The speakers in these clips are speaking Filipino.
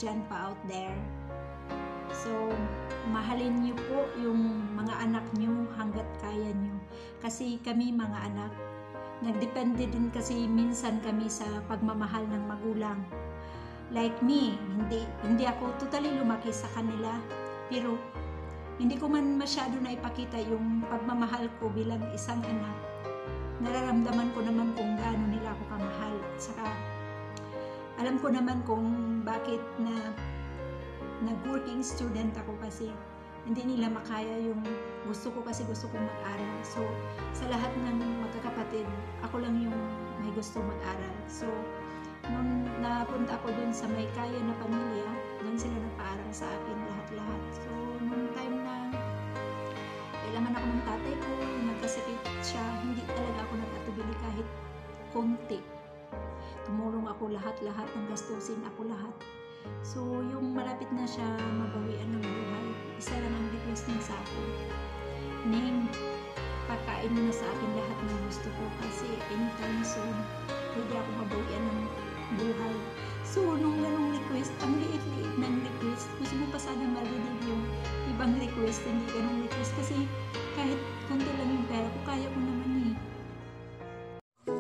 dyan pa out there. So, mahalin niyo po yung mga anak niyo hanggat kaya niyo. Kasi kami mga anak, nagdepende din kasi minsan kami sa pagmamahal ng magulang. Like me, hindi ako totally lumaki sa kanila, pero hindi ko man masyado na ipakita yung pagmamahal ko bilang isang anak. Nararamdaman ko naman kung gaano nila ako kamahal. At saka, alam ko naman kung bakit na nag-working student ako kasi hindi nila makaya yung gusto ko kasi gusto kong mag-aral. So, sa lahat ng magkakapatid, ako lang yung may gusto mag-aral. So, nung napunta ako dun sa may kaya na pamilya, dun sila nagpaaral sa akin lahat-lahat. So, nung time na kailangan ako ng tatay ko, nagkasakit siya, hindi talaga ako nag-atubili kahit konti. Tumulong ako lahat-lahat, ng gastusin ako lahat. So, yung malapit na siya mabawian ng buhay, isa lang ang request niya sa akin. Ning, pagkain mo na sa akin lahat ng gusto ko kasi anytime soon, pwede ako mabawian ng buhay. So, nung ganong request, ang liit-liit ng request, gusto mo pa sana marinig yung ibang request, hindi ganong request kasi kahit konti lang yung pera ko, kaya ko naman eh.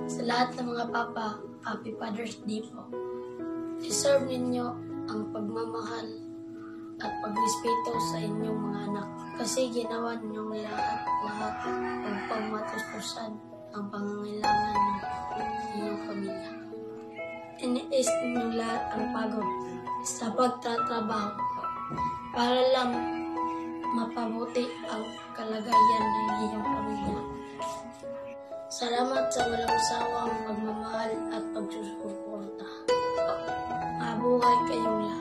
Sa lahat ng mga papa, Happy Father's Day po. Deserve ninyo ang pagmamahal at pagrespeto sa inyong mga anak kasi ginawa ninyong lahat upang matustusan ang pangangailangan ng inyong pamilya. Iniis ninyong lahat ang pagod sa pagtatrabaho para lang mapabuti ang kalagayan ng inyong pamilya. Salamat sa walang sawang pagmamahal at pagsusuporta. Mabuhay kayong lahat.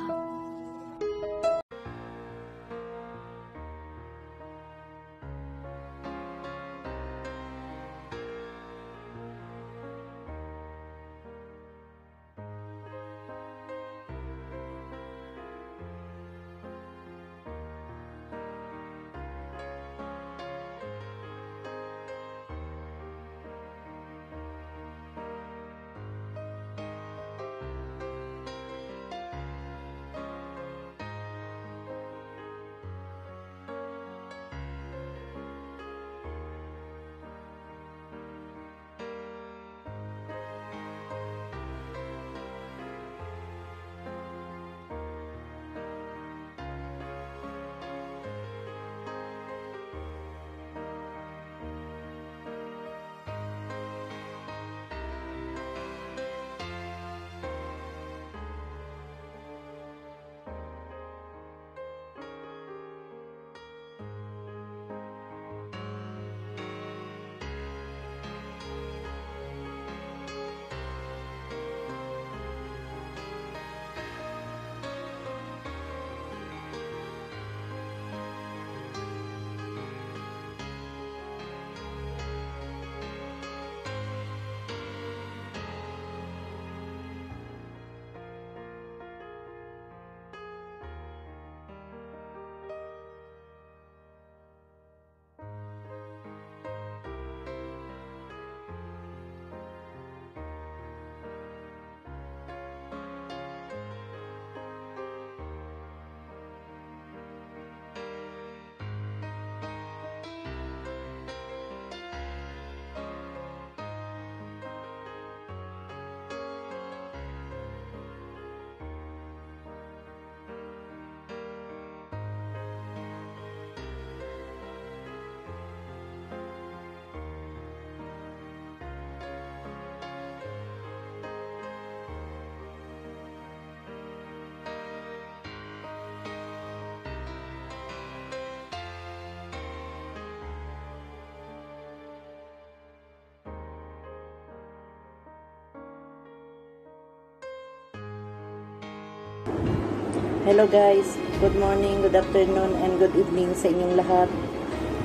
Hello guys, good morning, good afternoon, and good evening sa inyong lahat.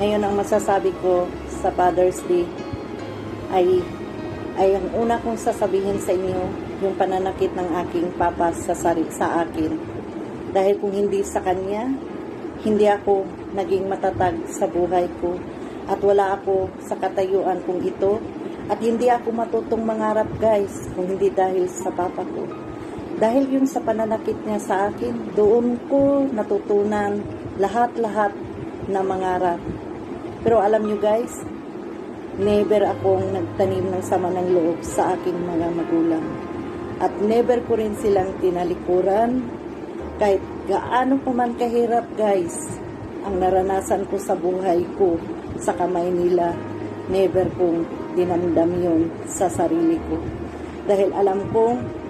Ngayon ang masasabi ko sa Father's Day ay ang una kong sasabihin sa inyo yung pananakit ng aking papa sa akin. Dahil kung hindi sa kanya, hindi ako naging matatag sa buhay ko at wala ako sa katayuan kong ito at hindi ako matutong mangarap guys kung hindi dahil sa papa ko. Dahil yun sa pananakit niya sa akin, doon ko natutunan lahat-lahat na mangarap. Pero alam nyo guys, never akong nagtanim ng sama ng loob sa aking mga magulang. At never ko rin silang tinalikuran. Kahit gaano pa man kahirap guys, ang naranasan ko sa buhay ko, sa kamay nila, never kong dinamdam yun sa sarili ko. Dahil alam kong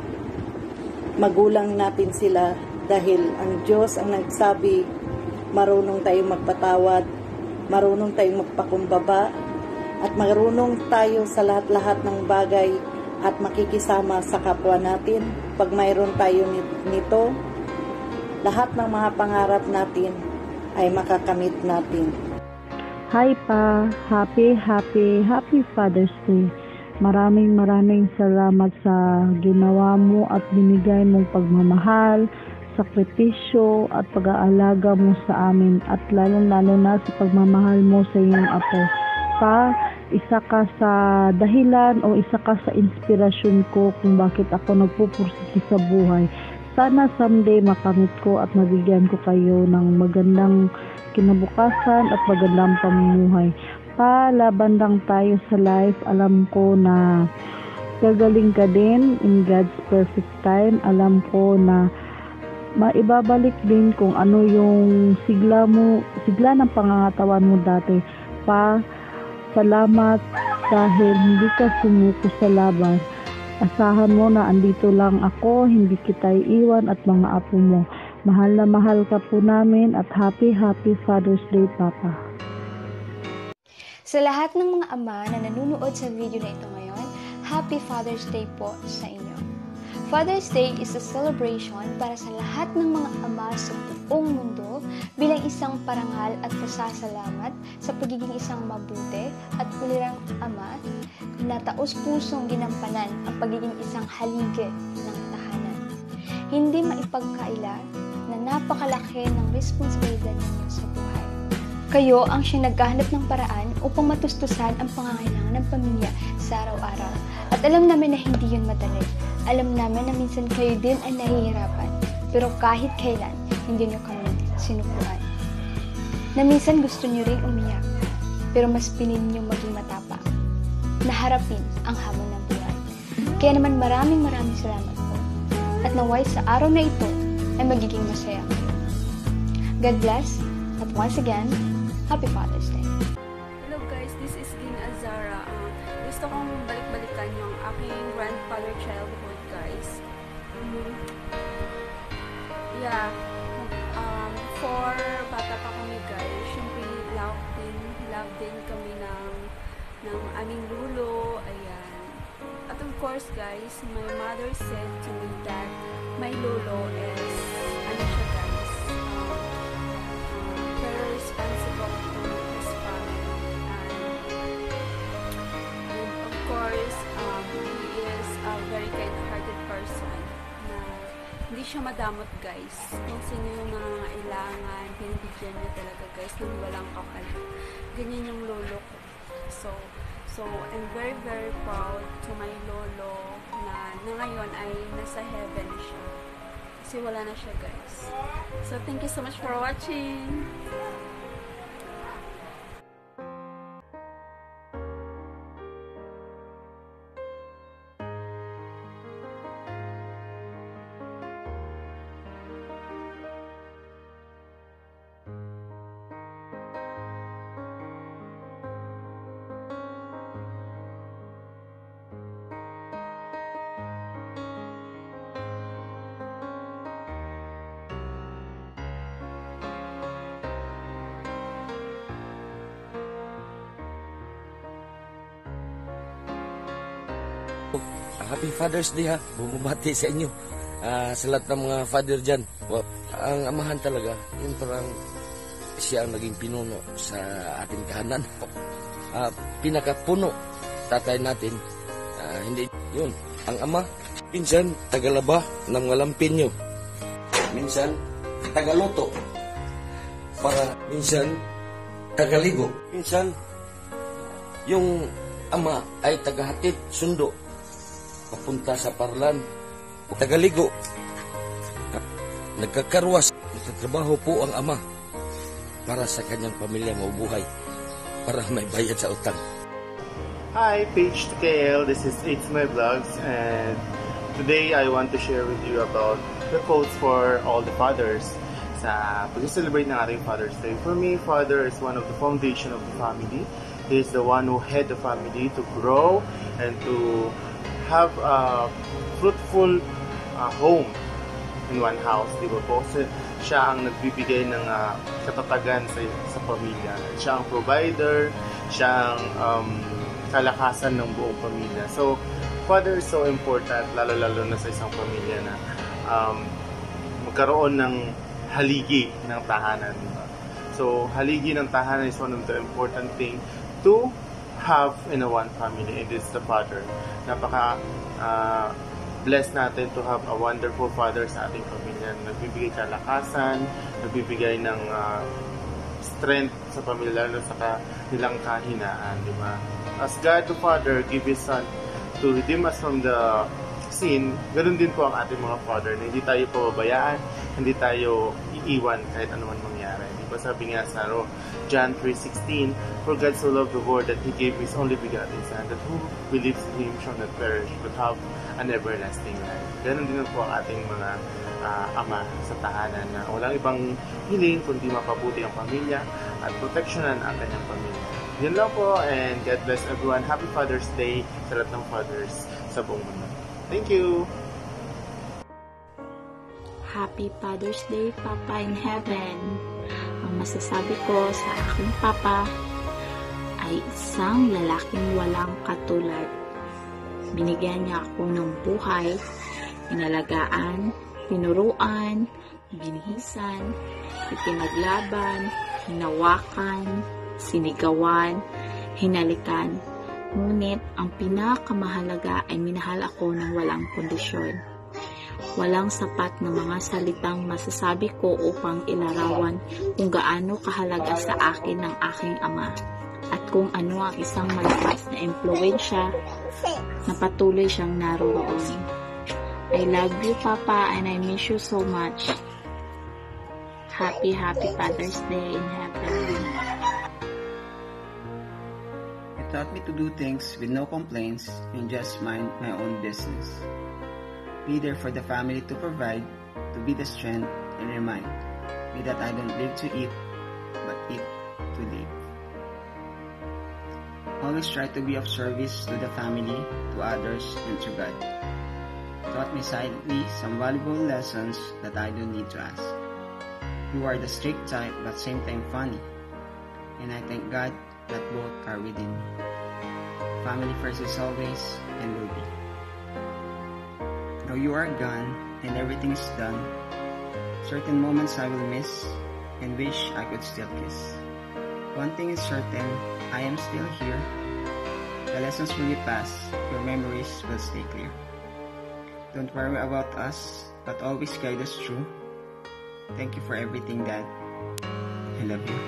magulang natin sila, dahil ang Diyos ang nagsabi, marunong tayong magpatawad, marunong tayong magpakumbaba, at marunong tayo sa lahat-lahat ng bagay at makikisama sa kapwa natin. Pag mayroon tayo nito, lahat ng mga pangarap natin ay makakamit natin. Hi pa, happy Father's Day. Maraming salamat sa ginawa mo at binigay mong pagmamahal, sakripisyo at pag-aalaga mo sa amin, at lalo na sa pagmamahal mo sa iyong apo. Pa, isa ka sa dahilan o isa ka sa inspirasyon ko kung bakit ako nagpupursige sa buhay. Sana someday makamit ko at mabigyan ko kayo ng magandang kinabukasan at magandang pamumuhay. Laban lang tayo sa life. Alam ko na gagaling ka din in God's perfect time. Alam ko na maibabalik din kung ano yung sigla ng pangangatawan mo dati. Salamat dahil hindi ka sumuko sa laban. Asahan mo na andito lang ako, hindi kita iiwan at mga apo mo. Mahal na mahal ka po namin at happy Father's Day, Papa. Sa lahat ng mga ama na nanonood sa video na ito ngayon, Happy Father's Day po sa inyo. Father's Day is a celebration para sa lahat ng mga ama sa buong mundo bilang isang parangal at pasasalamat sa pagiging isang mabuti at ulirang ama na taos-pusong ginampanan ang pagiging isang haligi ng tahanan. Hindi maipagkaila na napakalaki ng responsibilidad ninyo sa buhay. Kayo ang siyang naghahanap ng paraan upang matustusan ang pangangailangan ng pamilya sa araw-araw. At alam namin na hindi yun madali. Alam namin na minsan kayo din ay nahihirapan. Pero kahit kailan, hindi nyo kami sinukuan. Na minsan gusto nyo rin umiyak. Pero mas pinili nyo maging matapang. Naharapin ang hamon ng buhay. Kaya naman maraming salamat po. At naway sa araw na ito ay magiging masaya kayo. God bless. At once again, Happy Father's Day. Hello guys, this is Ging Azara. Gusto kong balik-balikan yung aking grandfather childhood guys. For bata pa kami guys, syempre love din kami ng aming lulo, ayan. At of course guys, my mother said to me that my lulo is, siya guys, very responsible to his family, and of course he is a very kind-hearted person na hindi siya madamot guys. Kung sino yung nangangailangan, binibigyan niya talaga guys nang walang kapalit. Ganyan yung lolo ko. So I'm very proud to my lolo na ngayon ay nasa heaven siya. Kasi wala na siya guys. So thank you so much for watching. Happy Father's Day ha. Bumabati sa inyo. Sa lahat ng mga father dyan. Ang amahan talaga, yung parang siya ang naging pinuno sa ating tahanan. Pinakapuno tatay natin. Hindi yun. Ang ama, minsan tagalaba ng walang pinyo. Minsan tagaluto. Para minsan tagaligo. Minsan yung ama ay tagahatid sundo papunta sa parlan, tagaligo nagkakarwas. Nagtatrabaho po ang ama para sa kanyang pamilya mabuhay, para may bayad sa utang. Hi, Page to KL. This is It's My Vlogs, and today I want to share with you about the quotes for all the fathers sa pag-celebrate ng ating Father's Day. For me, father is one of the foundation of the family. He is the one who head the family to grow and to have a fruitful home in one house, di ba po? Siya ang nagbibigay ng katatagan sa pamilya. Siya ang provider, siya ang kalakasan ng buong pamilya. So, father is so important, lalo-lalo na sa isang pamilya na magkaroon ng haligi ng tahanan. Diba? So, haligi ng tahanan is one of the important thing to have in a one family, and it's the father. Napaka blessed natin to have a wonderful father sa ating pamilya. Nagbibigay kalakasan, nagbibigay ng strength sa pamilya, lalo sa kanilang kahinaan, di ba? As God the Father gave His Son to redeem us from the sin, ganoon din po ang ating mga father, na hindi tayo pababayaan, hindi tayo iiwan kahit anuman mangyari. Di ba sabi nga sa John 3:16, "For God so loved the world that He gave His only begotten Son, that who believes in Him shall not perish, but have an everlasting life." Ganon din po ang ating mga ama sa tahanan, na walang ibang hiling kundi mapabuti ang pamilya at proteksyonan ang kanyang pamilya. Yun lang po, and God bless everyone. Happy Father's Day sa lahat ng fathers sa buong mundo. Thank you! Happy Father's Day, Papa in Heaven. Ang masasabi ko sa aking Papa ay isang lalaking walang katulad. Binigyan niya ako ng buhay, inalagaan, tinuruan, binihisan, ipinaglaban, hinawakan, sinigawan, hinalikan. Ngunit ang pinakamahalaga ay minahal ako ng walang kondisyon. Walang sapat na mga salitang masasabi ko upang ilarawan kung gaano kahalaga sa akin ng aking ama at kung ano ang isang malakas na impluwensya na patuloy siyang naroroon. I love you, Papa, and I miss you so much. Happy Father's Day in Heaven. He taught me to do things with no complaints and just mind my own business. Be there for the family to provide, to be the strength, and remind me that I don't live to eat, but eat to live. Always try to be of service to the family, to others, and to God. Taught me silently some valuable lessons that I don't need to ask. You are the strict type, but same time funny, and I thank God that both are within me. Family first is always and will be. Now you are gone and everything is done. Certain moments I will miss and wish I could still kiss. One thing is certain, I am still here. The lessons will be past, your memories will stay clear. Don't worry about us, but always guide us through. Thank you for everything, Dad. I love you.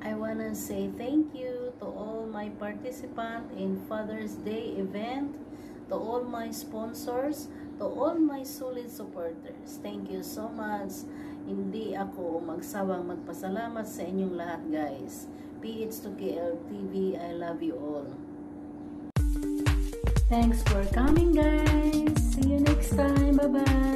I want to say thank you to all my participants in Father's Day event, to all my sponsors, to all my solid supporters. Thank you so much. Hindi ako magsawang magpasalamat sa inyong lahat, guys. PH to KL TV, I love you all. Thanks for coming, guys. See you next time. Bye-bye.